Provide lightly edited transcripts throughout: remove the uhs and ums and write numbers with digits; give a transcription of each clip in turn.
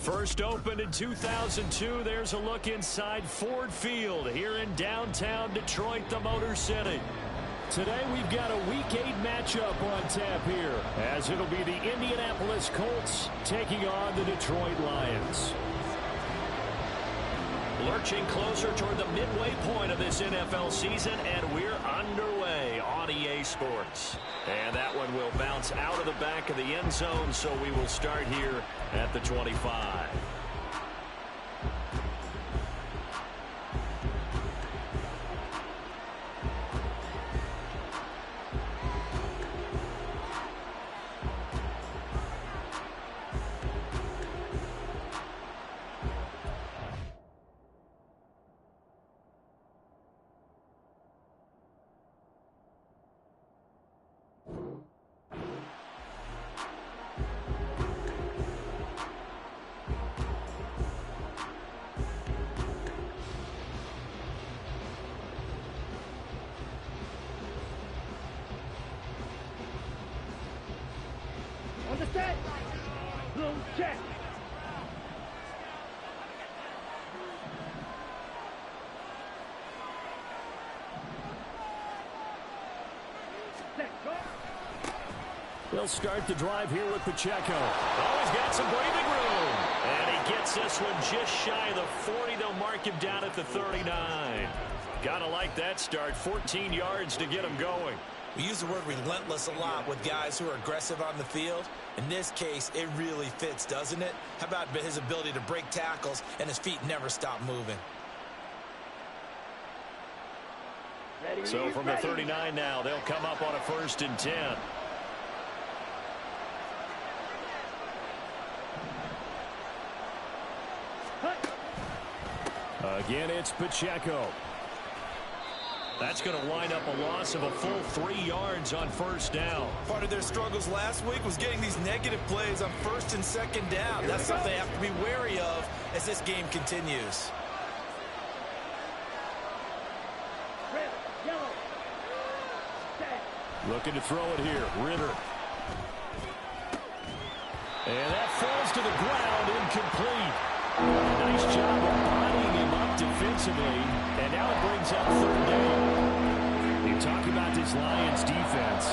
First opened in 2002, there's a look inside Ford Field here in downtown Detroit, the Motor City. Today we've got a Week 8 matchup on tap here, as it'll be the Indianapolis Colts taking on the Detroit Lions. Lurching closer toward the midway point of this NFL season, and we're underway on EA Sports. And that one will bounce out of the back of the end zone, so we will start here at the 25. Understand? Blue check. They'll start the drive here with Pacheco. Oh, he's got some breathing room. And he gets this one just shy of the 40. They'll mark him down at the 39. Gotta like that start. 14 yards to get him going. We use the word relentless a lot with guys who are aggressive on the field. In this case, it really fits, doesn't it? How about his ability to break tackles and his feet never stop moving? So from the 39 now, they'll come up on a 1st and 10. Again, it's Pacheco. That's going to wind up a loss of a full 3 yards on 1st down. Part of their struggles last week was getting these negative plays on 1st and 2nd down. That's something they have to be wary of as this game continues. Looking to throw it here. Ritter. And that falls to the ground, incomplete. Nice job of bodying him up defensively. And now it brings up 3rd down. You talk about this Lions defense.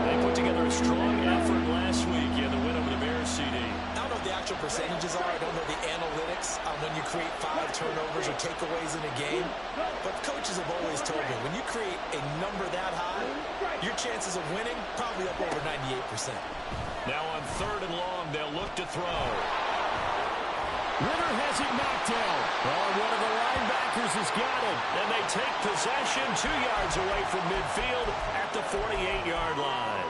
They put together a strong effort last week in the win over the Bears, CD. I don't know what the actual percentages are. I don't know the analytics on when you create 5 turnovers or takeaways in a game. But coaches have always told me, when you create a number that high, your chances of winning probably up over 98%. Now on 3rd and long, they'll look to throw. Ritter has it knocked down. Oh, one of the linebackers has got it. And they take possession 2 yards away from midfield at the 48-yard line.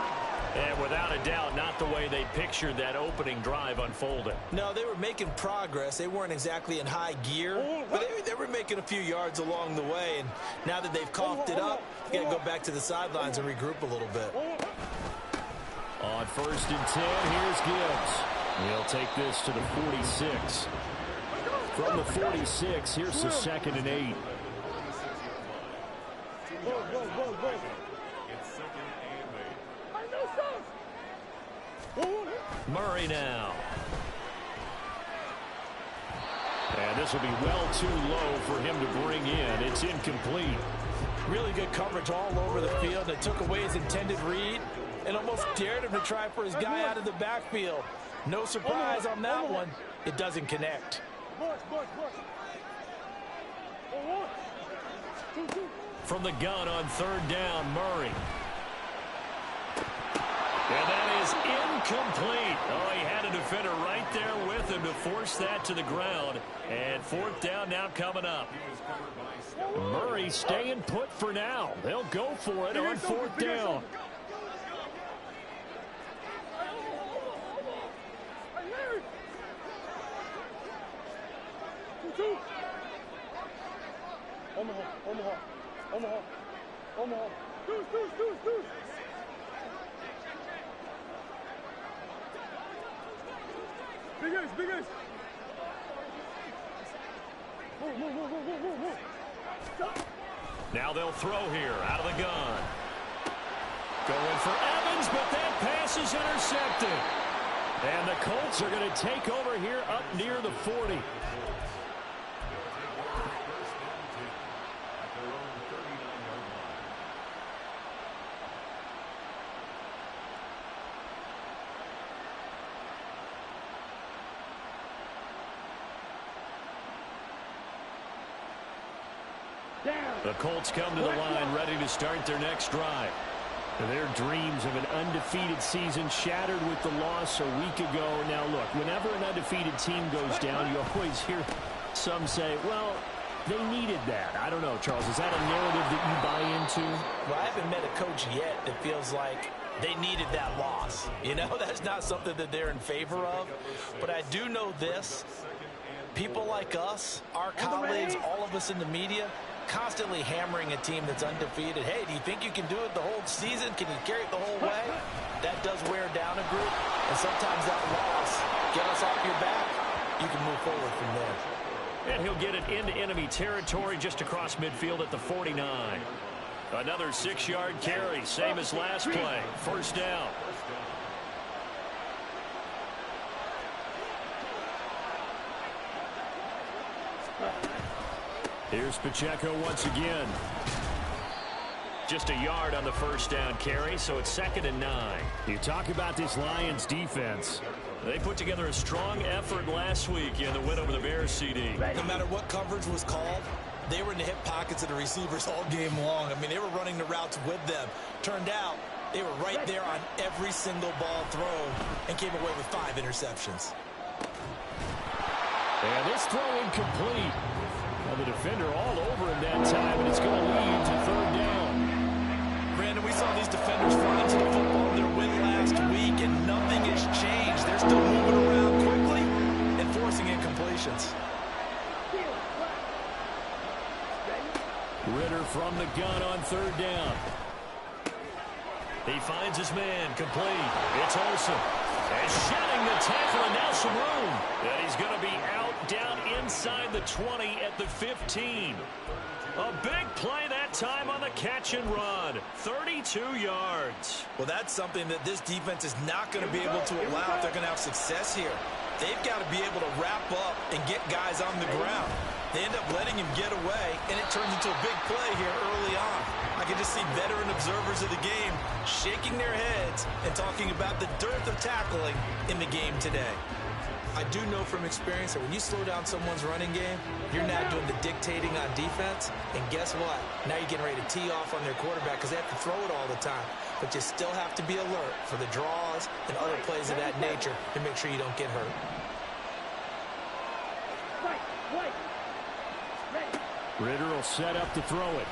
And without a doubt, not the way they pictured that opening drive unfolding. No, they were making progress. They weren't exactly in high gear, but they were making a few yards along the way. And now that they've coughed it up, they got to go back to the sidelines and regroup a little bit. On 1st and 10, here's Gibbs. He'll take this to the 46. From the 46, here's the 2nd and 8. Murray now. And this will be well too low for him to bring in. It's incomplete. Really good coverage all over the field. It took away his intended read and almost dared him to try for his guy out of the backfield. No surprise on that one. It doesn't connect. From the gun on 3rd down, Murray. And that is incomplete. Oh, he had a defender right there with him to force that to the ground. And 4th down now coming up. Murray staying put for now. They'll go for it on 4th down. Omaha. Deuce. Big ace. Now they'll throw here out of the gun. Going for Evans, but that pass is intercepted. And the Colts are going to take over here up near the 40. The Colts come to the line ready to start their next drive. Their dreams of an undefeated season shattered with the loss a week ago. Now, look, whenever an undefeated team goes down, you always hear some say, well, they needed that. I don't know, Charles. Is that a narrative that you buy into? Well, I haven't met a coach yet that feels like they needed that loss. You know, that's not something that they're in favor of. But I do know this. People like us, our colleagues, all of us in the media, constantly hammering a team that's undefeated. Hey, do you think you can do it the whole season? Can you carry it the whole way? That does wear down a group, and sometimes that loss, get us off your back, you can move forward from there. And he'll get it into enemy territory just across midfield at the 49. Another 6-yard carry, same as last play. First down. Here's Pacheco once again. Just a yard on the first down carry, so it's 2nd and 9. You talk about this Lions defense. They put together a strong effort last week in the win over the Bears, CD. No matter what coverage was called, they were in the hip pockets of the receivers all game long. I mean, they were running the routes with them. Turned out, they were right there on every single ball thrown and came away with 5 interceptions. And this throw incomplete. Now the defender all over him that time, and it's going to lead to 3rd down. Brandon, we saw these defenders fly into the football in their win last week, and nothing has changed. They're still moving around quickly and forcing incompletions. Ritter from the gun on 3rd down. He finds his man, complete. It's Olsen. And shedding the tackle, and now some room. And he's going to be out down inside the 20 at the 15. A big play that time on the catch and run. 32 yards. Well, that's something that this defense is not going to be able to allow if they're going to have success here. They've got to be able to wrap up and get guys on the ground. They end up letting him get away, and it turns into a big play here early on. I can just see veteran observers of the game shaking their heads and talking about the dearth of tackling in the game today. I do know from experience that when you slow down someone's running game, you're not doing the dictating on defense. And guess what? Now you're getting ready to tee off on their quarterback because they have to throw it all the time. But you still have to be alert for the draws and other plays of that nature to make sure you don't get hurt. Ritter will set up to throw it.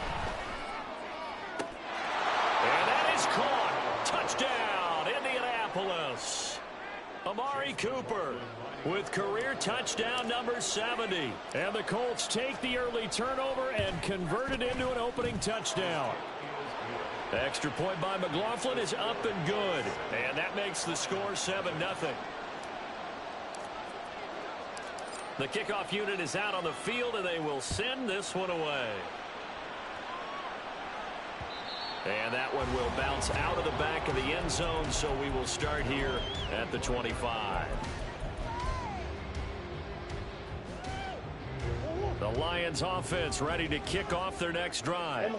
And that is caught. Touchdown, Indianapolis. Amari Cooper with career touchdown number 70. And the Colts take the early turnover and convert it into an opening touchdown. The extra point by McLaughlin is up and good. And that makes the score 7-0. The kickoff unit is out on the field, and they will send this one away. And that one will bounce out of the back of the end zone, so we will start here at the 25. The Lions offense ready to kick off their next drive.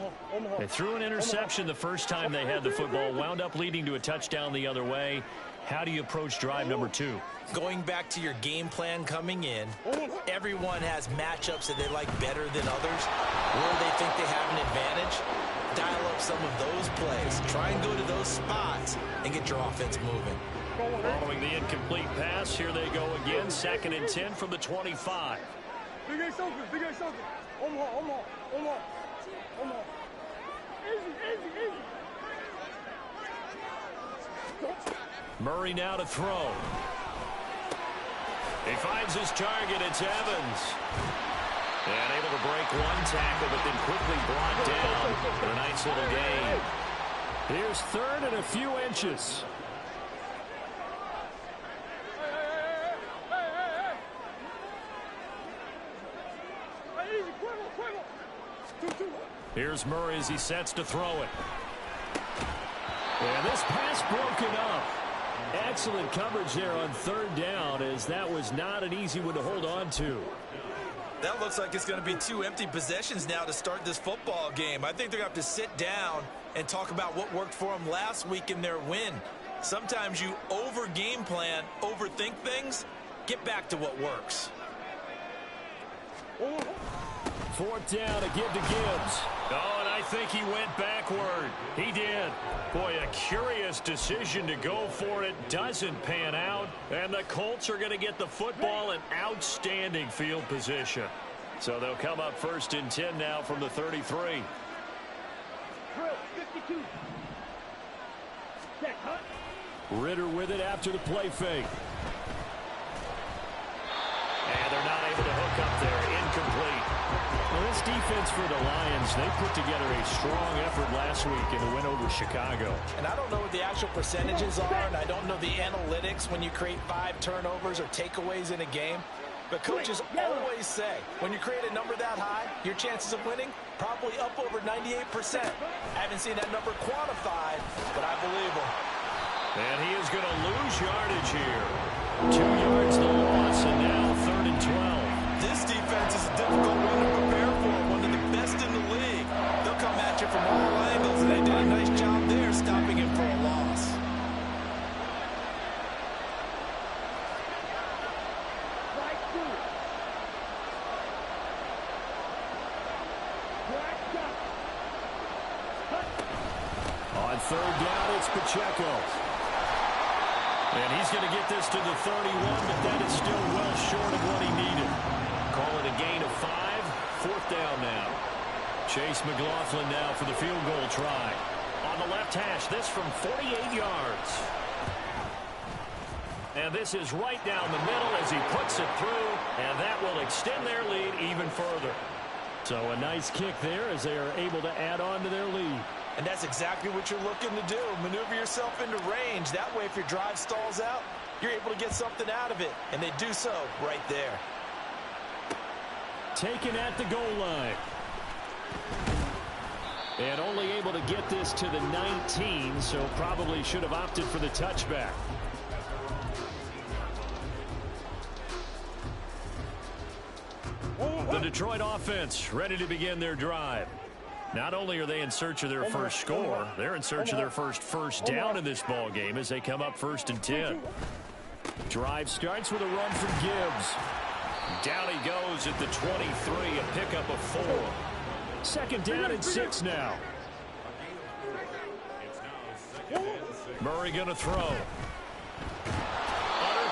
They threw an interception the first time they had the football, wound up leading to a touchdown the other way. How do you approach drive number 2? Going back to your game plan coming in, everyone has matchups that they like better than others, where they think they have an advantage. Dial up some of those plays. Try and go to those spots and get your offense moving. Following the incomplete pass, here they go again. 2nd and 10 from the 25. Murray now to throw. He finds his target. It's Evans. And able to break one tackle, but then quickly brought down for a nice little gain. Here's 3rd and a few inches. Here's Murray as he sets to throw it. And this pass broken up. Excellent coverage there on third down, as that was not an easy one to hold on to. That looks like it's going to be 2 empty possessions now to start this football game. I think they're going to have to sit down and talk about what worked for them last week in their win. Sometimes you over-game plan, overthink things. Get back to what works. Fourth down to give to Gibbs. Oh, and I think he went backward. He did. Boy, a curious decision to go for it. Doesn't pan out. And the Colts are going to get the football in outstanding field position. So they'll come up first and 10 now from the 33. 52. Check, huh? Ritter with it after the play fake. And they're not able to hook up there. Incomplete. Well, this defense for the Lions, they put together a strong effort last week in the win over Chicago. And I don't know what the actual percentages are, and I don't know the analytics when you create 5 turnovers or takeaways in a game. But coaches always say, when you create a number that high, your chances of winning probably up over 98%. I haven't seen that number quantified, but I believe them. And he is going to lose yardage here. 2 yards the loss, and now 3rd and 12. This defense is a difficult one to prepare for, one of the best in the league. They'll come at you from all angles, and they did a nice job there stopping him for a loss. On 3rd down, it's Pacheco. And he's going to get this to the 31, but that is still well short of what he needed. Call it a gain of 5. 4th down now. Chase McLaughlin now for the field goal try. On the left hash, this from 48 yards. And this is right down the middle as he puts it through, and that will extend their lead even further. So a nice kick there as they are able to add on to their lead. And that's exactly what you're looking to do. Maneuver yourself into range. That way, if your drive stalls out, you're able to get something out of it. And they do so right there. Taken at the goal line. And only able to get this to the 19, so probably should have opted for the touchback. The Detroit offense ready to begin their drive. Not only are they in search of their first score, they're in search of their first down in this ball game as they come up 1st and 10. Drive starts with a run from Gibbs. Down he goes at the 23, a pickup of 4. 2nd down and 6 now. Murray going to throw. Under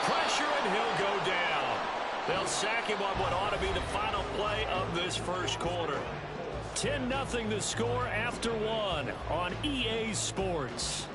pressure, and he'll go down. They'll sack him on what ought to be the final play of this first quarter. 10-0 the score after 1 on EA Sports.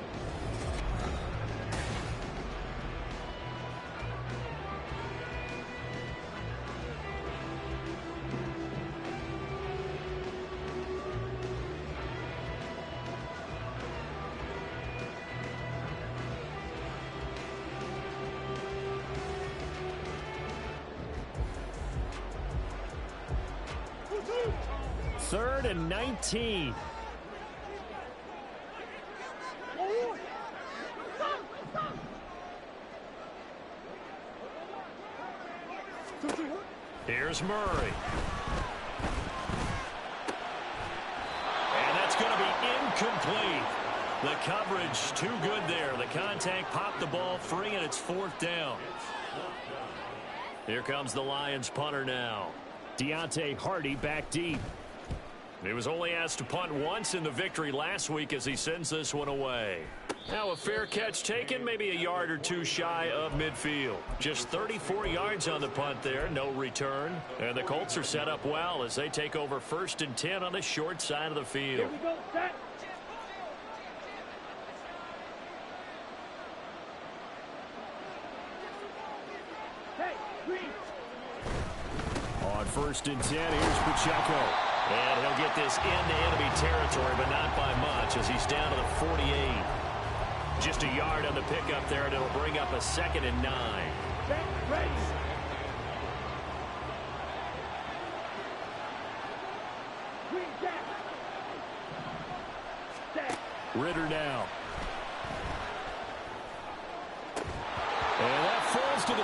Third and 19. Here's Murray. And that's going to be incomplete. The coverage too good there. The contact popped the ball free, and it's 4th down. Here comes the Lions punter now. Deontay Hardy back deep. He was only asked to punt once in the victory last week as he sends this one away. Now a fair catch taken, maybe a yard or 2 shy of midfield. Just 34 yards on the punt there, no return. And the Colts are set up well as they take over 1st and 10 on the short side of the field. Here we go, set. Hey, green. On 1st and 10, here's Pacheco. And he'll get this into enemy territory, but not by much as he's down to the 48. Just a yard on the pickup there, and it'll bring up a 2nd and 9. Ready. Green jack. Set. Ritter now.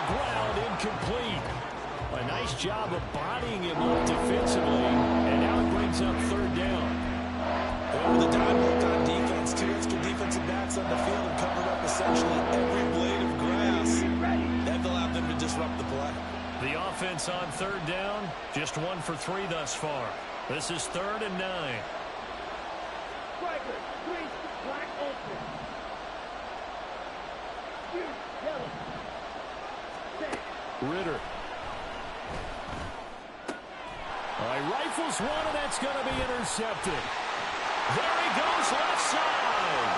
the ground, incomplete. A nice job of bodying him up defensively, and now it brings up third down. Well, with a dime hook on defense, two extra defensive backs on the field and covered up essentially every blade of grass. That allowed them to disrupt the play. The offense on third down, just 1 for 3 thus far. This is 3rd and 9. Striker, 3, black open. Shoot, yellow. Set. Ritter. All right, rifles one, and that's going to be intercepted. There he goes, left side.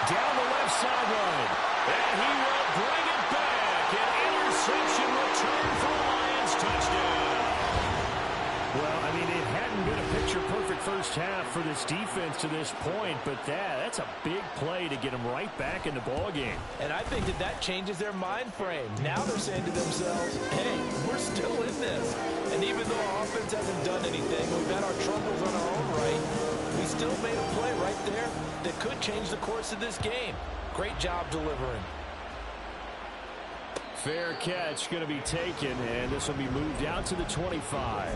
Down the left sideline. And he will bring it back. An interception return for Lions touchdown. Well, I mean, it hadn't been a picture-perfect first half for this defense to this point, but that's a big play to get them right back in the ballgame. And I think that changes their mind frame. Now they're saying to themselves, hey, we're still in this. And even though our offense hasn't done anything, we've had our troubles on our own right, we still made a play right there that could change the course of this game. Great job delivering. Fair catch going to be taken, and this will be moved out to the 25.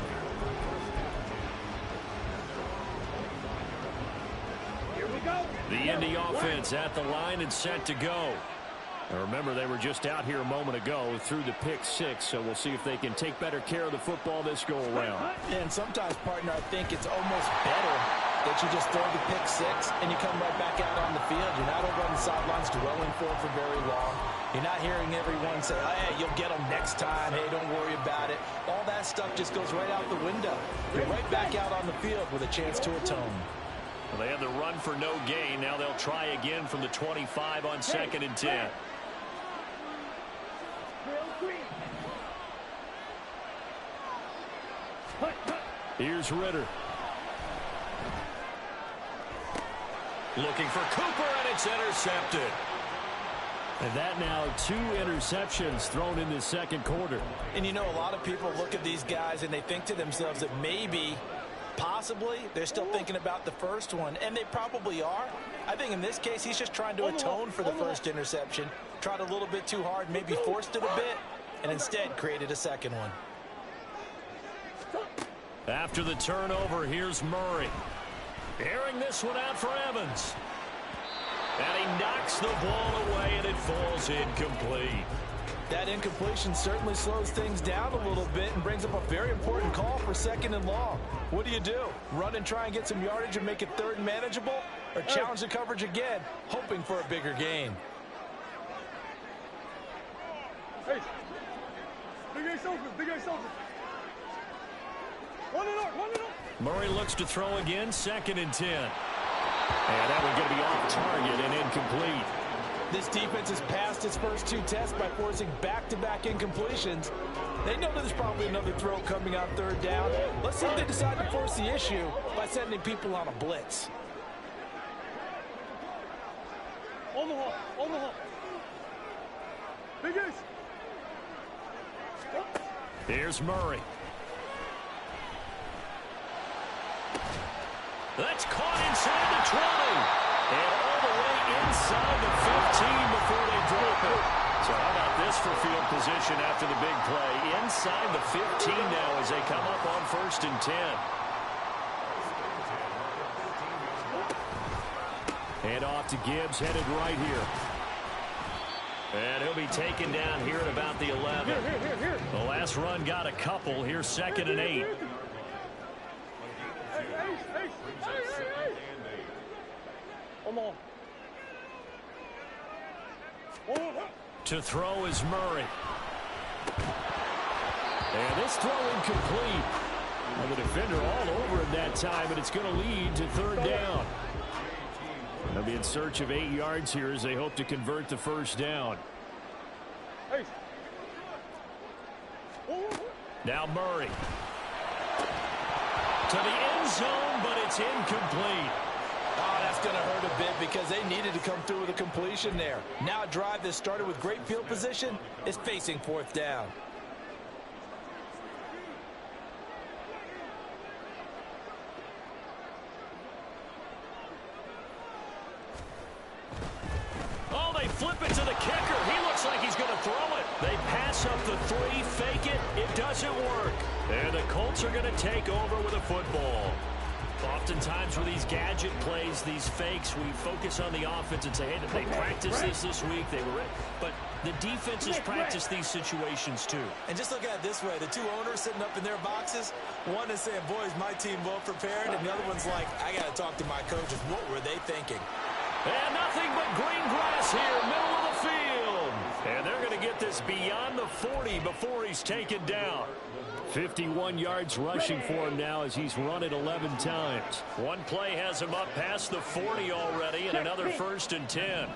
Here we go. The Indy offense at the line and set to go. Now remember, they were just out here a moment ago through the pick 6, so we'll see if they can take better care of the football this go around. And sometimes, partner, I think it's almost better that you just throw the pick 6 and you come right back out on the field. You're not over on the sidelines dwelling for it for very long. You're not hearing everyone say, hey, you'll get them next time. Hey, don't worry about it. All that stuff just goes right out the window. You're right back out on the field with a chance to atone. Well, they had the run for no gain. Now they'll try again from the 25 on 2nd and 10. Here's Ritter. Looking for Cooper, and it's intercepted. And that now 2 interceptions thrown in the second quarter. And you know, a lot of people look at these guys and they think to themselves that maybe, possibly, they're still thinking about the first one. And they probably are. I think in this case, he's just trying to atone for the first interception. Tried a little bit too hard, maybe forced it a bit, and instead created a second one. After the turnover, here's Murray. Airing this one out for Evans. And he knocks the ball away, and it falls incomplete. That incompletion certainly slows things down a little bit and brings up a very important call for 2nd and long. What do? Run and try and get some yardage and make it 3rd and manageable? Or challenge the coverage again, hoping for a bigger gain? Hey, big ace open, big ace open. One and up. Murray looks to throw again, 2nd and 10. And that one going to be off target and incomplete. This defense has passed its first 2 tests by forcing back-to-back incompletions. They know there's probably another throw coming on 3rd down. Let's see if they decide to force the issue by sending people on a blitz. Omaha. Big ace. Here's Murray. That's caught inside the 20. And all the way inside the 15 before they drop it. So how about this for field position after the big play? Inside the 15 now as they come up on 1st and 10. Hand off to Gibbs, headed right here. And he'll be taken down here at about the 11. Here. The last run got a couple. Here's 2nd and 8. Hey. Omaha. To throw is Murray. And this throw incomplete. Well, the defender all over it that time, and it's going to lead to 3rd down. They'll be in search of 8 yards here as they hope to convert the 1st down. Hey. Now Murray. To the end zone, but it's incomplete. Oh, that's going to hurt a bit because they needed to come through with a completion there. Now a drive that started with great field position is facing 4th down. Oh, they flip it to the kicker. He looks like he's going to throw it. They pass puts up the three, fake it, it doesn't work. And the Colts are going to take over with a football. Oftentimes with these gadget plays, these fakes, we focus on the offense and say, hey, did they practice this week? They were, but the defenses practice these situations too. And just look at it this way. The two owners sitting up in their boxes, one is saying, boys, my team well prepared, and the other one's like, I got to talk to my coaches. What were they thinking? And nothing but green grass here, middle of the field. And they're going to get this beyond the 40 before he's taken down. 51 yards rushing for him now as he's run it 11 times. One play has him up past the 40 already, and another 1st and 10.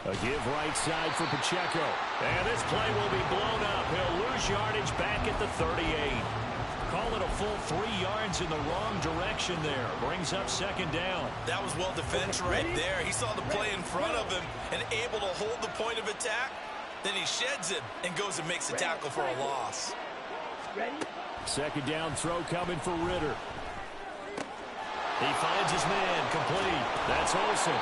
A give right side for Pacheco. And this play will be blown up. He'll lose yardage back at the 38. Call it a full 3 yards in the wrong direction there. Brings up 2nd down. That was well defended right there. He saw the play in front of him and able to hold the point of attack. Then he sheds it and goes and makes a tackle for a loss. 2nd down throw coming for Ritter. He finds his man, complete. That's Olsen.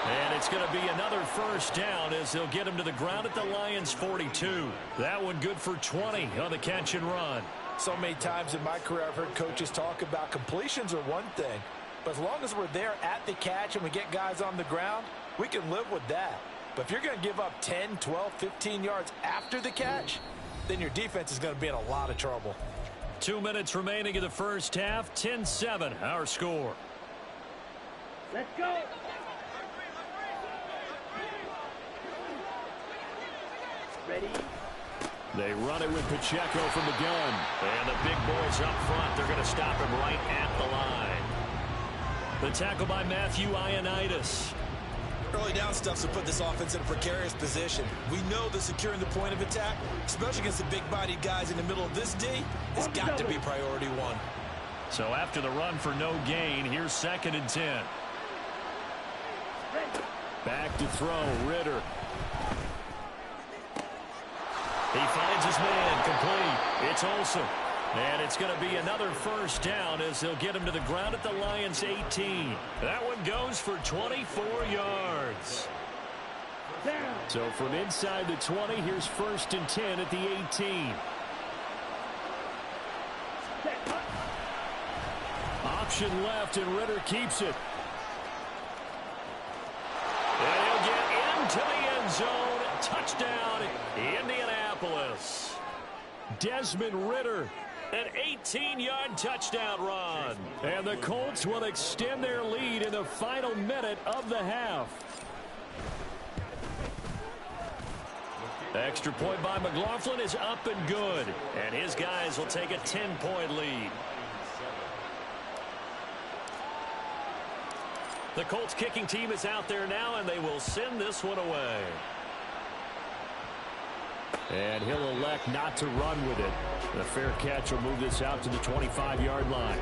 And it's going to be another 1st down as they'll get him to the ground at the Lions' 42. That one good for 20 on the catch and run. So many times in my career I've heard coaches talk about completions are one thing, but as long as we're there at the catch and we get guys on the ground, we can live with that. But if you're going to give up 10, 12, 15 yards after the catch, then your defense is going to be in a lot of trouble. 2 minutes remaining in the first half. 10-7, our score. Let's go. Ready? They run it with Pacheco from the gun. And the big boys up front, they're going to stop him right at the line. The tackle by Matthew Ioannidis. Early down stuffs will put this offense in a precarious position. We know that securing the point of attack, especially against the big-bodied guys in the middle of this D, has got to be priority one. So after the run for no gain, here's 2nd and 10. Back to throw, Ritter. He finds his man, complete. It's Olsen. And it's going to be another 1st down as they'll get him to the ground at the Lions' 18. That one goes for 24 yards. So from inside the 20, here's 1st and 10 at the 18. Option left, and Ritter keeps it. And he'll get into the end zone. Touchdown, Indianapolis. Desmond Ritter. An 18-yard touchdown run. And the Colts will extend their lead in the final minute of the half. Extra point by McLaughlin is up and good. And his guys will take a 10-point lead. The Colts kicking team is out there now, and they will send this one away. And he'll elect not to run with it. The fair catch will move this out to the 25-yard line.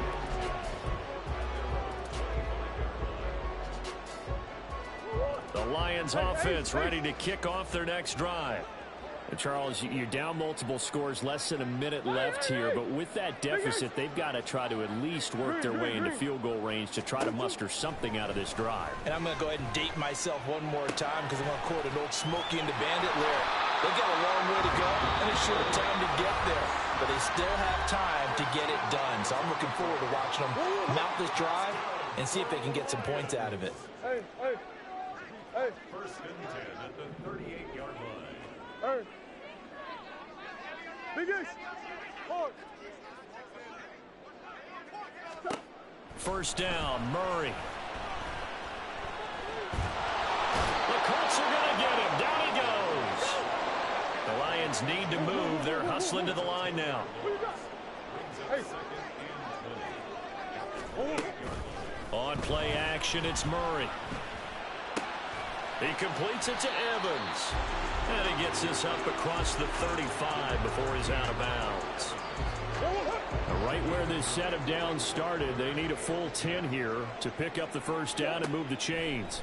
The Lions offense ready to kick off their next drive. And Charles, you're down multiple scores, less than a minute left here. But with that deficit, they've got to try to at least work their way into field goal range to try to muster something out of this drive. And I'm going to go ahead and date myself one more time because I'm going to quote an old Smokey and the Bandit lyric. They've got a long way to go and a short time to get there. But they still have time to get it done. So I'm looking forward to watching them mount this drive and see if they can get some points out of it. Hey, hey, hey. 1st and 10 at the 38-yard line. Hey. Biggest. Hard. 1st down, Murray. The Colts are going to get him. Down he goes. The Lions need to move. They're hustling to the line now. Hey. On play action, it's Murray. He completes it to Evans. And he gets this up across the 35 before he's out of bounds. Right where this set of downs started, they need a full 10 here to pick up the 1st down and move the chains.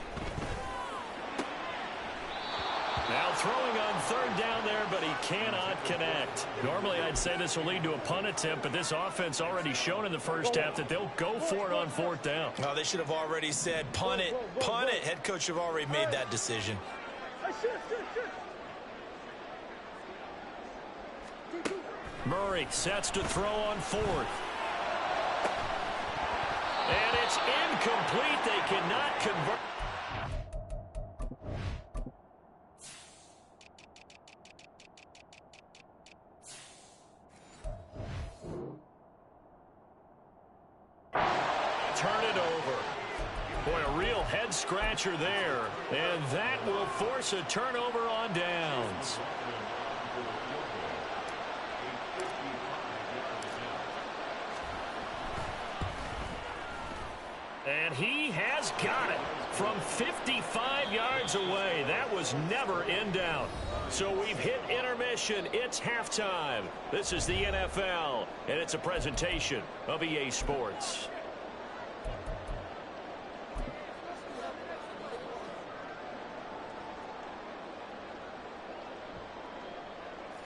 Now throwing on 3rd down there, but he cannot connect. Normally I'd say this will lead to a punt attempt, but this offense already shown in the first half that they'll go for it on 4th down. Oh, they should have already said punt it, punt it. Head coach have already made that decision. Murray sets to throw on fourth. And it's incomplete. They cannot convert. Turn it over. Boy, a real head-scratcher there. And that will force a turnover on downs. And he has got it from 55 yards away. That was never in doubt. So we've hit intermission. It's halftime. This is the NFL, and it's a presentation of EA Sports.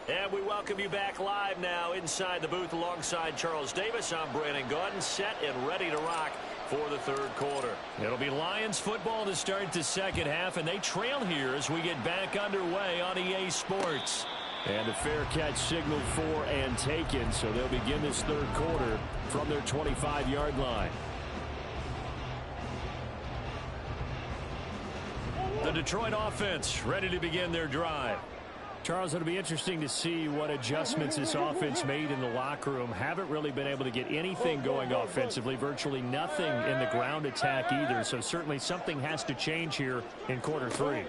And we welcome you back live now inside the booth alongside Charles Davis. I'm Brandon Gaudin, set and ready to rock for the third quarter. It'll be Lions football to start the second half, and they trail here as we get back underway on EA Sports. And a fair catch signaled for and taken, so they'll begin this third quarter from their 25-yard line. The Detroit offense ready to begin their drive. Charles, it'll be interesting to see what adjustments this offense made in the locker room. Haven't really been able to get anything going offensively, virtually nothing in the ground attack either. So certainly something has to change here in quarter three.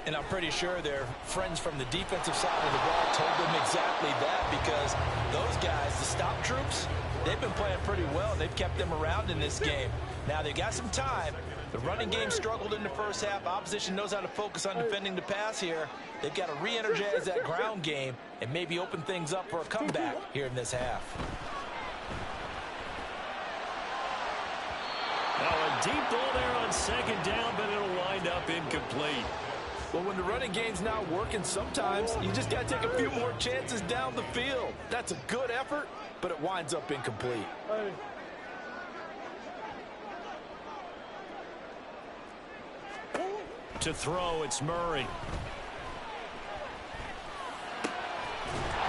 And I'm pretty sure their friends from the defensive side of the ball told them exactly that, because those guys, the stop troops, they've been playing pretty well. They've kept them around in this game. Now they got some time. The running game struggled in the first half. Opposition knows how to focus on defending the pass here. They've got to re-energize that ground game and maybe open things up for a comeback here in this half. Now a deep ball there on second down, but it'll wind up incomplete. Well, when the running game's not working, sometimes you just got to take a few more chances down the field. That's a good effort, but it winds up incomplete. To throw, it's Murray.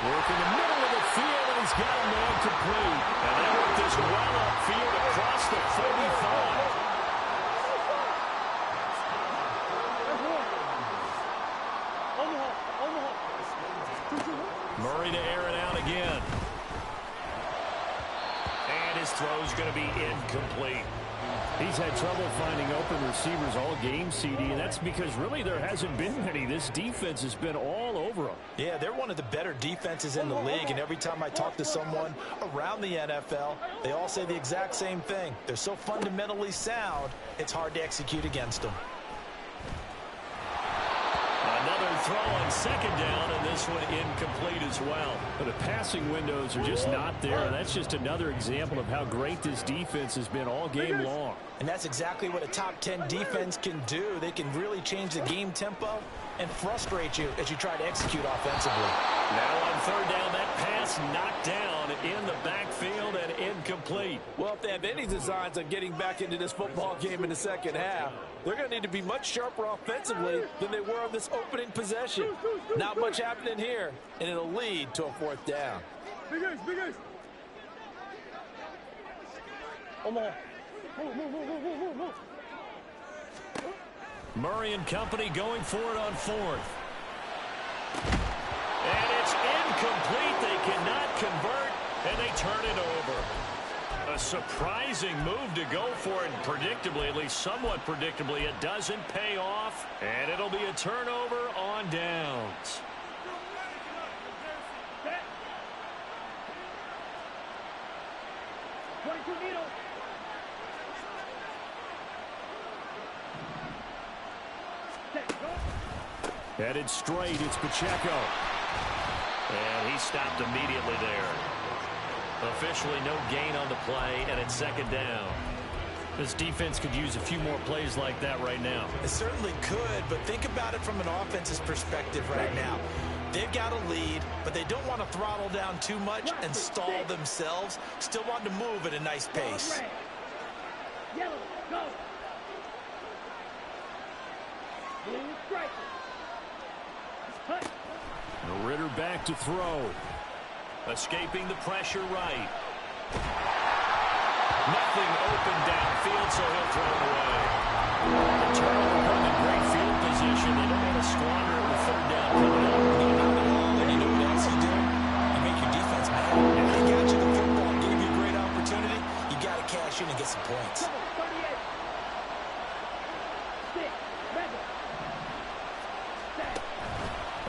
Working the middle of the field, and he's got a man complete. And they work this well upfield across the 45. Murray to air it out again. And his throw's going to be incomplete. He's had trouble finding open receivers all game, CD, and that's because really there hasn't been many. This defense has been all over them. Yeah, they're one of the better defenses in the league, and every time I talk to someone around the NFL, they all say the exact same thing. They're so fundamentally sound, it's hard to execute against them. Another throw on second down, and this one incomplete as well. But the passing windows are just not there, and that's just another example of how great this defense has been all game long. And that's exactly what a top 10 defense can do. They can really change the game tempo and frustrate you as you try to execute offensively. Now on third down, that pass knocked down in the backfield and incomplete. Well, if they have any designs on getting back into this football game in the second half, they're going to need to be much sharper offensively than they were on this opening possession. Not much happening here, and it'll lead to a fourth down. Big ace, big ace. Omaha. Move. Murray and company going for it on fourth. And it's incomplete. They cannot convert, and they turn it over. A surprising move to go for it, and predictably, at least somewhat predictably, it doesn't pay off, and it'll be a turnover on downs. Headed straight, it's Pacheco. And he stopped immediately there. Officially no gain on the play, and it's second down. This defense could use a few more plays like that right now. It certainly could, but think about it from an offense's perspective right now. They've got a lead, but they don't want to throttle down too much and stall themselves. Still want to move at a nice pace. Yellow, go. Blue, strike. Ritter back to throw. Escaping the pressure right. Nothing open downfield, so he'll throw it away. The turnover put them in great field position. They don't want to squander it with third down coming up. Not at all, and you know what else you do? You make your defense mad. They got you the football, gave you a great opportunity. You got to cash in and get some points.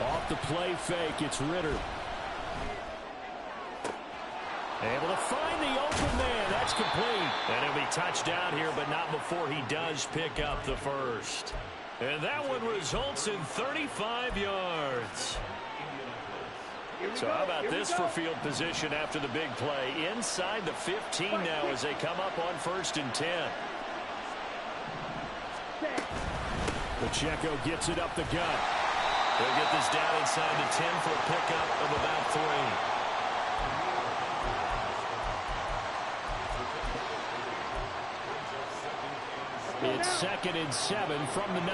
Off the play fake, it's Ritter. Able to find the open man. That's complete. And he'll be touchdown here, but not before he does pick up the first. And that one results in 35 yards. So how about this for field position after the big play? Inside the 15 now as they come up on 1st and 10. Pacheco gets it up the gut. They'll get this down inside the 10 for a pickup of about 3. It's 2nd and 7 from the 9.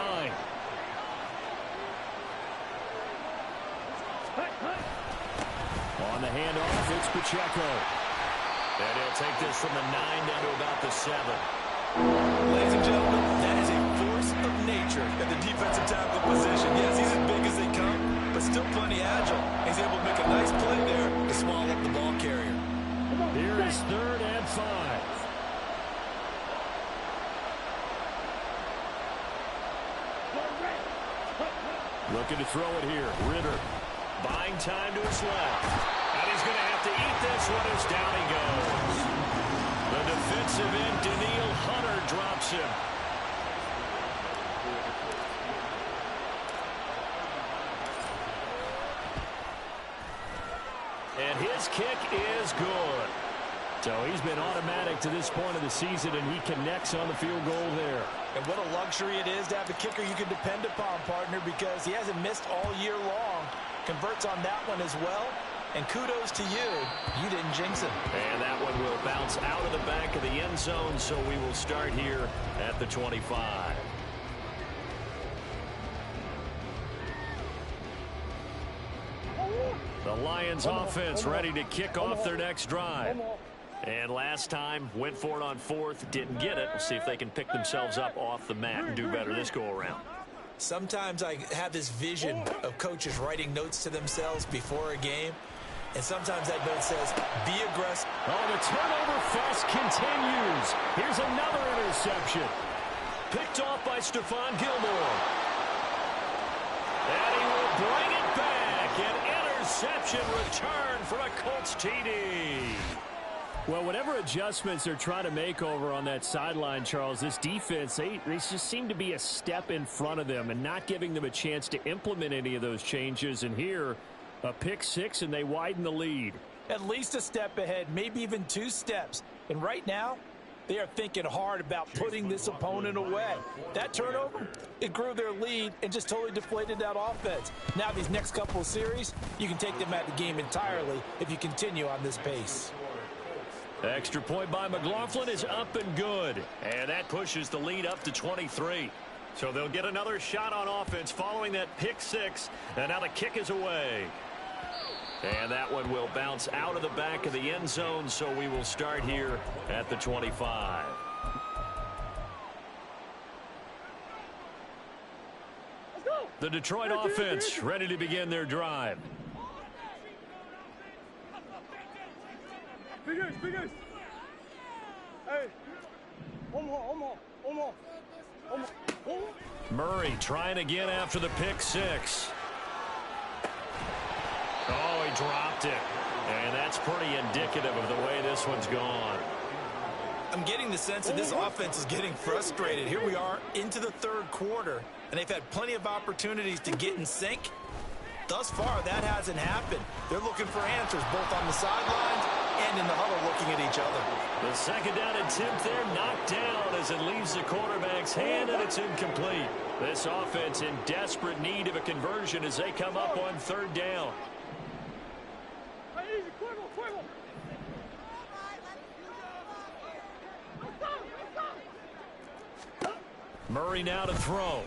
On the handoff, it's Pacheco. And he'll take this from the 9 down to about the 7. Ladies and gentlemen, that is a force of nature at the defensive tackle position. Yes, he's as big as they come, but still plenty agile. He's able to make a nice play there to swallow up the ball carrier. Here is 3rd and 5. Looking to throw it here. Ritter buying time to his left. And he's going to have to eat this one as down he goes. The defensive end, Daniil Hunter, drops him. And his kick is good. So he's been automatic to this point of the season, and he connects on the field goal there. And what a luxury it is to have a kicker you can depend upon, partner, because he hasn't missed all year long. Converts on that one as well. And kudos to you. You didn't jinx him. And that one will bounce out of the back of the end zone, so we will start here at the 25. The Lions offense ready to kick off their next drive. And last time, went for it on 4th, didn't get it. We'll see if they can pick themselves up off the mat and do better this go-around. Sometimes I have this vision of coaches writing notes to themselves before a game, and sometimes that note says, be aggressive. Oh, the turnover fest continues. Here's another interception. Picked off by Stephon Gilmore. And he will bring it back. An interception return for a Colts TD. Well, whatever adjustments they're trying to make over on that sideline, Charles, this defense, they just seem to be a step in front of them and not giving them a chance to implement any of those changes. And here, a pick 6, and they widen the lead. At least a step ahead, maybe even 2 steps. And right now, they are thinking hard about putting this opponent away. That turnover, it grew their lead and just totally deflated that offense. Now these next couple of series, you can take them out of the game entirely if you continue on this pace. Extra point by McLaughlin is up and good. And that pushes the lead up to 23. So they'll get another shot on offense following that pick 6. And now the kick is away. And that one will bounce out of the back of the end zone. So we will start here at the 25. The Detroit offense ready to begin their drive. Big ace. Hey. One more. Murray trying again after the pick 6. Oh, he dropped it. And that's pretty indicative of the way this one's gone. I'm getting the sense that this offense is getting frustrated. Here we are into the 3rd quarter, and they've had plenty of opportunities to get in sync. Thus far, that hasn't happened. They're looking for answers both on the sidelines and in the huddle looking at each other. The 2nd down attempt there knocked down as it leaves the quarterback's hand, and it's incomplete. This offense in desperate need of a conversion as they come up on 3rd down. Murray now to throw.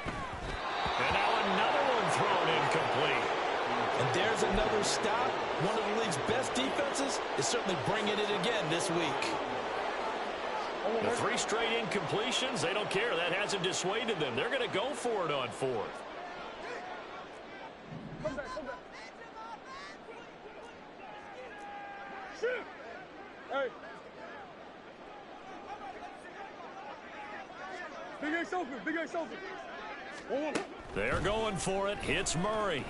And now another one thrown incomplete. And there's another stop, one of the league's best defenses is certainly bringing it again this week. The 3 straight incompletions, they don't care. That hasn't dissuaded them. They're going to go for it on 4th. Come back, come back. Shoot! Hey. Big Ace open, Big Ace open. They're going for it. It's Murray.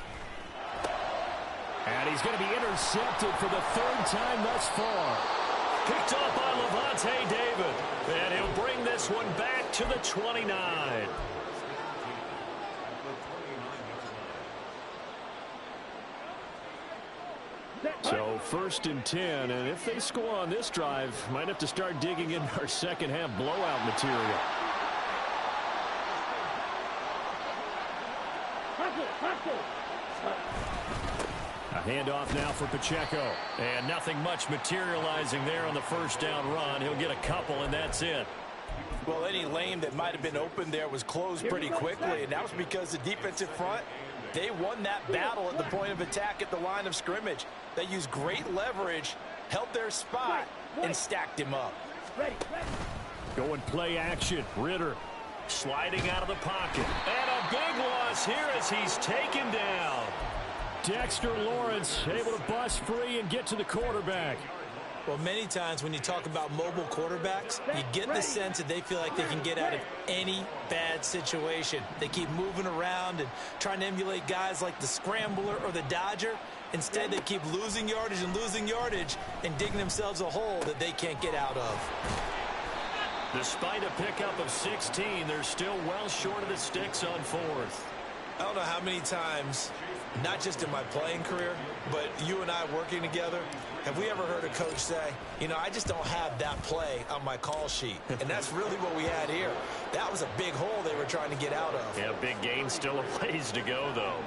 And he's going to be intercepted for the 3rd time thus far. Picked off by Levante David. And he'll bring this one back to the 29. So 1st and 10, and if they score on this drive, might have to start digging in our second half blowout material. A handoff now for Pacheco. And nothing much materializing there on the 1st down run. He'll get a couple, and that's it. Well, any lane that might have been open there was closed pretty quickly, and that was because the defensive front, they won that battle at the point of attack at the line of scrimmage. They used great leverage, held their spot, and stacked him up. Going play action. Ritter sliding out of the pocket. And a big loss here as he's taken down. Dexter Lawrence able to bust free and get to the quarterback. Well, many times when you talk about mobile quarterbacks, you get the sense that they feel like they can get out of any bad situation. They keep moving around and trying to emulate guys like the Scrambler or the Dodger. Instead, they keep losing yardage and digging themselves a hole that they can't get out of. Despite a pickup of 16, they're still well short of the sticks on 4th. I don't know how many times, not just in my playing career, but you and I working together, have we ever heard a coach say, you know, I just don't have that play on my call sheet. And that's really what we had here. That was a big hole they were trying to get out of. Yeah, big gain, still a ways to go, though.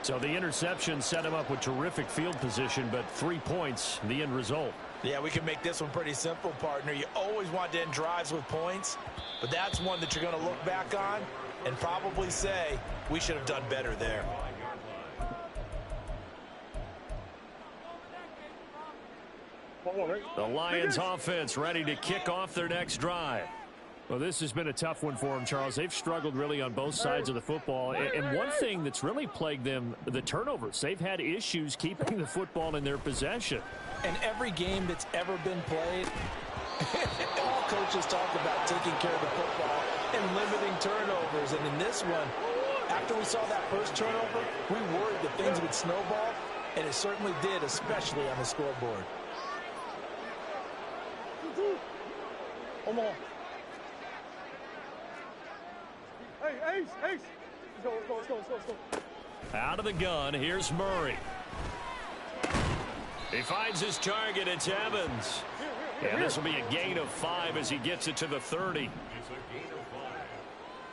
So the interception set him up with terrific field position, but 3 points, the end result. Yeah, we can make this one pretty simple, partner. You always want to end drives with points, but that's one that you're going to look back on and probably say, we should have done better there. The Lions offense ready to kick off their next drive. Well, this has been a tough one for them, Charles. They've struggled really on both sides of the football. And one thing that's really plagued them, the turnovers. They've had issues keeping the football in their possession. And every game that's ever been played, all coaches talk about taking care of the football and limiting turnovers. And in this one, after we saw that first turnover, we worried that things would snowball, and it certainly did, especially on the scoreboard. Come on. Hey, Ace, Ace. Let's go. Out of the gun, here's Murray. He finds his target. It's Evans. And this will be a gain of 5 as he gets it to the 30. It's a gain of 5.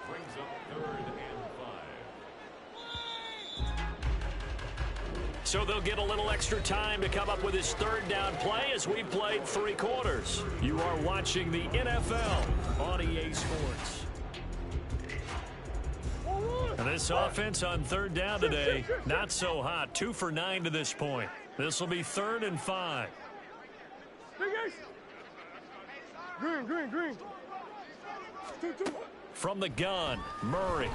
Brings up 3rd and 5. So they'll get a little extra time to come up with his 3rd down play as we played 3 quarters. You are watching the NFL on EA Sports. And this offense on 3rd down today, not so hot. 2 for 9 to this point. This will be 3rd and 5. Green. 2. From the gun, Murray.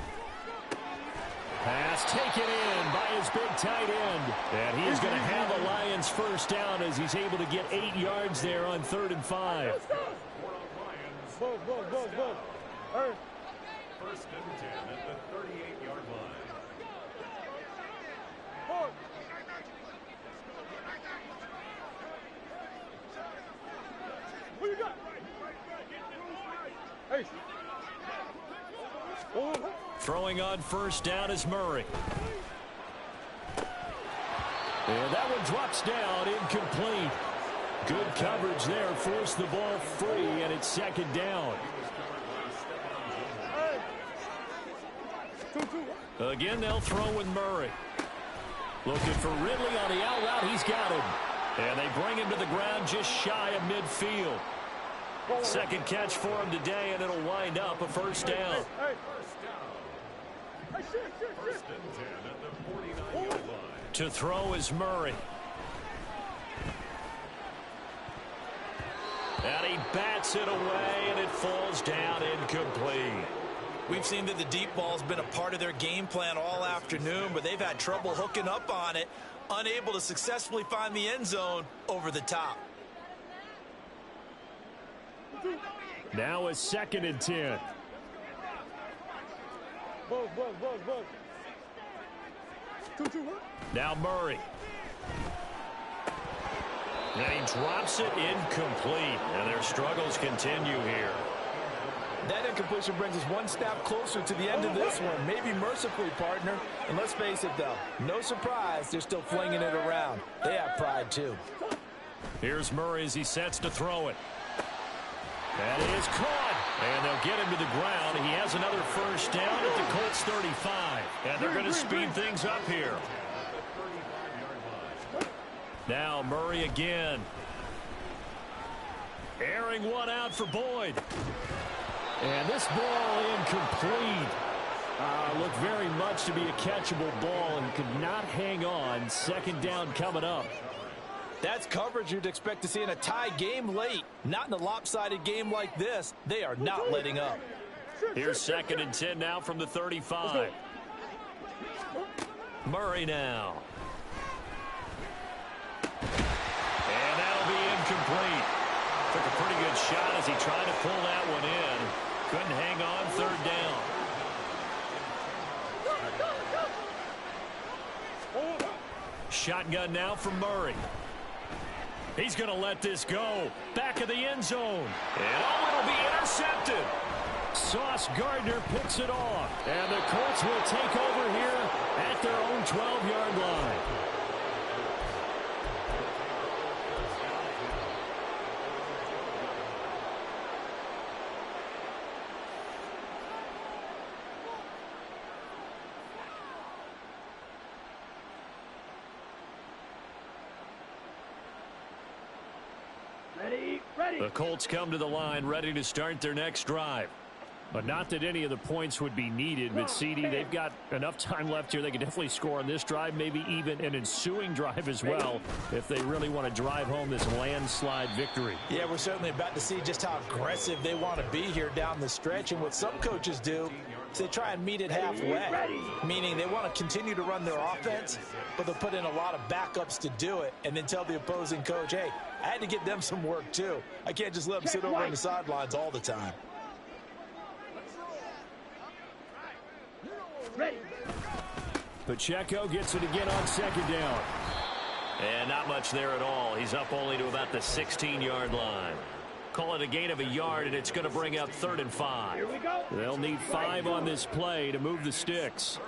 Pass taken in by his big tight end. And he's going to have a Lions 1st down as he's able to get 8 yards there on 3rd and 5. Buzz. Hey. 1st and 10 at the 38-yard line. What you got? Hey. Throwing on 1st down is Murray. And that one drops down, incomplete. Good coverage there, forced the ball free, and it's 2nd down. Again, they'll throw with Murray. Looking for Ridley on the out route. He's got him. And they bring him to the ground just shy of midfield. 2nd catch for him today, and it'll wind up a 1st down. First and 10 at the 49-yard line. To throw is Murray. And he bats it away, and it falls down incomplete. We've seen that the deep ball's been a part of their game plan all afternoon, but they've had trouble hooking up on it, unable to successfully find the end zone over the top. Now a 2nd and 10. Now Murray. And he drops it incomplete, and their struggles continue here. That incompletion brings us one step closer to the end of this one. Maybe mercifully, partner. And let's face it, though, no surprise, they're still flinging it around. They have pride, too. Here's Murray as he sets to throw it. That is caught, and they'll get him to the ground. He has another first down at the Colts 35, and they're going to speed things up here. Now Murray again. Airing one out for Boyd. And this ball incomplete. Looked very much to be a catchable ball and could not hang on. 2nd down coming up. That's coverage you'd expect to see in a tie game late. Not in a lopsided game like this. They are not letting up. Here's 2nd and 10 now from the 35. Murray now. And that'll be incomplete. Took a pretty good shot as he tried to pull that one in. Couldn't hang on. 3rd down. Shotgun now from Murray. He's going to let this go. Back of the end zone. And it'll be intercepted. Sauce Gardner picks it off. And the Colts will take over here at their own 12-yard line. The Colts come to the line ready to start their next drive. But not that any of the points would be needed, but CD, they've got enough time left here. They can definitely score on this drive, maybe even an ensuing drive as well, if they really want to drive home this landslide victory. Yeah, we're certainly about to see just how aggressive they want to be here down the stretch. And what some coaches do is they try and meet it halfway, meaning they want to continue to run their offense, but they'll put in a lot of backups to do it and then tell the opposing coach, hey, I had to get them some work too. I can't just let them sit over on the sidelines all the time. Pacheco gets it again on 2nd down. And not much there at all. He's up only to about the 16-yard line. Call it a gain of a yard, and it's going to bring up 3rd and 5. Here we go. They'll need 5 on this play to move the sticks.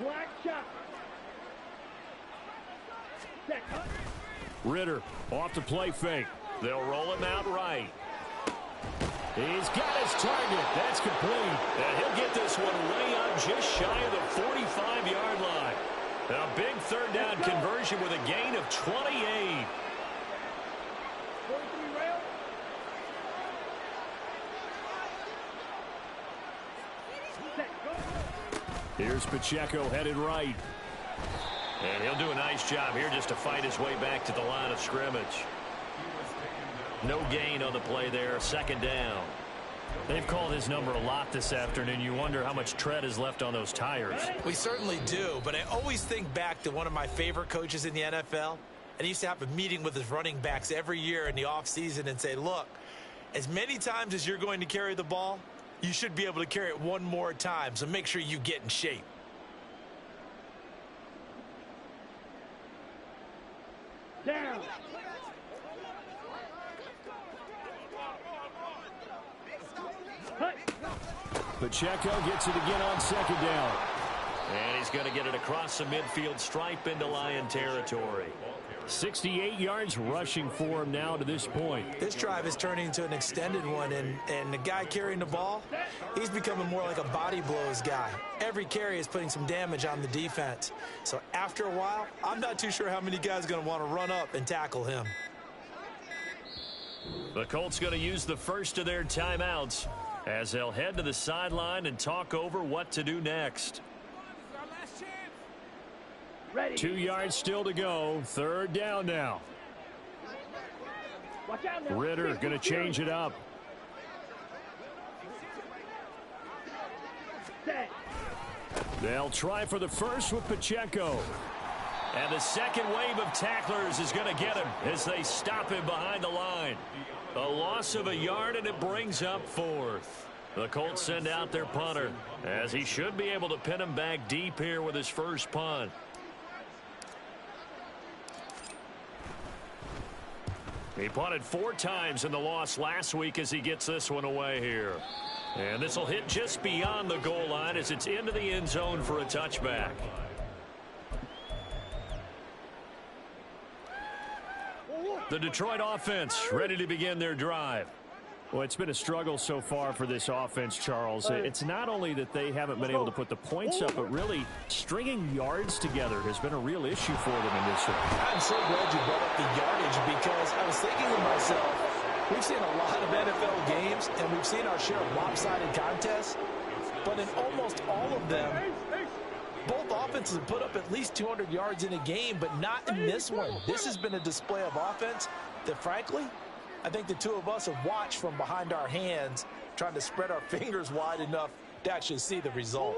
Black shot. Ritter off the play fake. They'll roll him out right. He's got his target. That's complete. And he'll get this one way up just shy of the 45-yard line. A big 3rd down conversion with a gain of 28. Here's Pacheco headed right. And he'll do a nice job here just to fight his way back to the line of scrimmage. No gain on the play there. 2nd down. They've called his number a lot this afternoon. You wonder how much tread is left on those tires. We certainly do, but I always think back to one of my favorite coaches in the NFL. And he used to have a meeting with his running backs every year in the offseason and say, look, as many times as you're going to carry the ball, you should be able to carry it one more time, so make sure you get in shape. Down. Pacheco gets it again on 2nd down. And he's going to get it across the midfield stripe into Lion territory. 68 yards rushing for him now to this point. This drive is turning into an extended one, and the guy carrying the ball, he's becoming more like a body blows guy. Every carry is putting some damage on the defense. So after a while, I'm not too sure how many guys are going to want to run up and tackle him. The Colts going to use the first of their timeouts as they'll head to the sideline and talk over what to do next. Ready. 2 yards still to go. 3rd down now. Ritter going to change it up. They'll try for the first with Pacheco. And the second wave of tacklers is going to get him as they stop him behind the line. A loss of a yard, and it brings up fourth. The Colts send out their punter, as he should be able to pin him back deep here with his first punt. He punted 4 times in the loss last week as he gets this one away here. And this will hit just beyond the goal line as it's into the end zone for a touchback. The Detroit offense ready to begin their drive. Well, it's been a struggle so far for this offense, Charles. It's not only that they haven't been able to put the points up, but really stringing yards together has been a real issue for them in this one. I'm so glad you brought up the yardage because I was thinking to myself, we've seen a lot of NFL games, and we've seen our share of lopsided contests, but in almost all of them, both offenses have put up at least 200 yards in a game, but not in this one. This has been a display of offense that, frankly, I think the two of us have watched from behind our hands, trying to spread our fingers wide enough to actually see the result.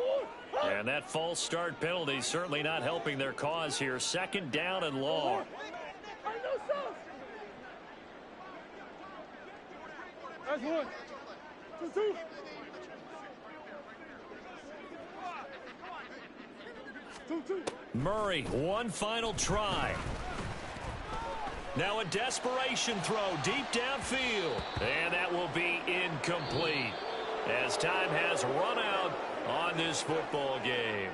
And that false start penalty certainly not helping their cause here. Second down and long. That's one. 2-2. Murray, one final try. Now a desperation throw deep downfield. And that will be incomplete as time has run out on this football game.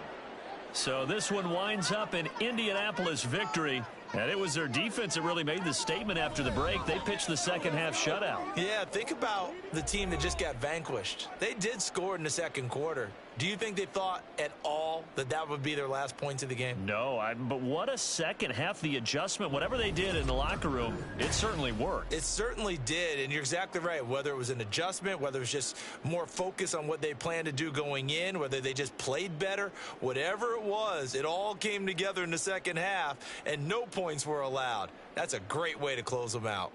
So this one winds up an Indianapolis victory. And it was their defense that really made the statement after the break. They pitched the second half shutout. Yeah, think about the team that just got vanquished. They did score in the second quarter. Do you think they thought at all that that would be their last points of the game? No, but what a second half. The adjustment, whatever they did in the locker room, it certainly worked. It certainly did, and you're exactly right. Whether it was an adjustment, whether it was just more focus on what they planned to do going in, whether they just played better, whatever it was, it all came together in the second half, and no points were allowed. That's a great way to close them out.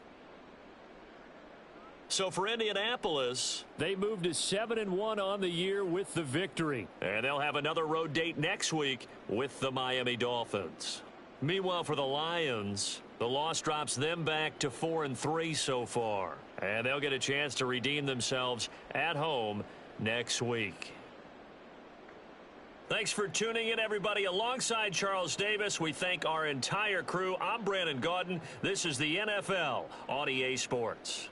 So for Indianapolis, they moved to 7-1 on the year with the victory. And they'll have another road date next week with the Miami Dolphins. Meanwhile, for the Lions, the loss drops them back to 4-3 so far. And they'll get a chance to redeem themselves at home next week. Thanks for tuning in, everybody. Alongside Charles Davis, we thank our entire crew. I'm Brandon Gaudin. This is the NFL on EA Sports.